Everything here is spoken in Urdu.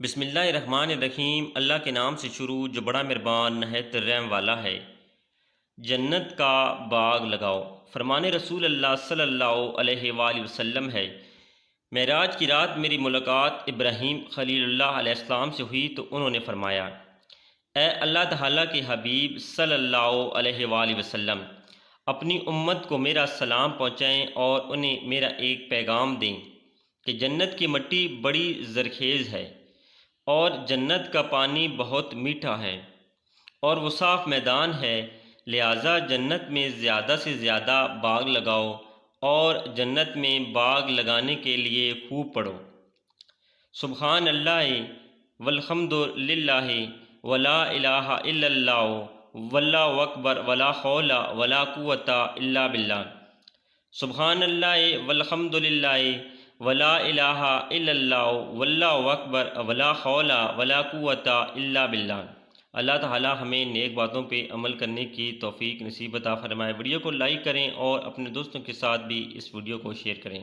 بسم اللہ الرحمن الرحیم۔ اللہ کے نام سے شروع جو بڑا مہربان نہایت رحم والا ہے۔ جنت کا باغ لگاؤ۔ فرمان رسول اللہ صلی اللہ علیہ وآلہ وسلم ہے، معراج کی رات میری ملاقات ابراہیم خلیل اللہ علیہ السلام سے ہوئی تو انہوں نے فرمایا، اے اللہ تعالیٰ کے حبیب صلی اللہ علیہ وآلہ وسلم، اپنی امت کو میرا سلام پہنچائیں اور انہیں میرا ایک پیغام دیں کہ جنت کی مٹی بڑی زرخیز ہے اور جنت کا پانی بہت میٹھا ہے اور وہ صاف میدان ہے، لہٰذا جنت میں زیادہ سے زیادہ باغ لگاؤ اور جنت میں باغ لگانے کے لیے خوب پڑھو۔ سبحان اللہ والحمد للہ ولا الہ الا اللہ واللہ اکبر ولا حول ولا قوت الا باللہ۔ سبحان اللہ والحمد للہ ولا الہ الا اللہ واللہ اکبر ولا حول ولا قوت الا باللہ۔ اللہ تعالی ہمیں نیک باتوں پہ عمل کرنے کی توفیق نصیب عطا فرمائے۔ ویڈیو کو لائک کریں اور اپنے دوستوں کے ساتھ بھی اس ویڈیو کو شیئر کریں۔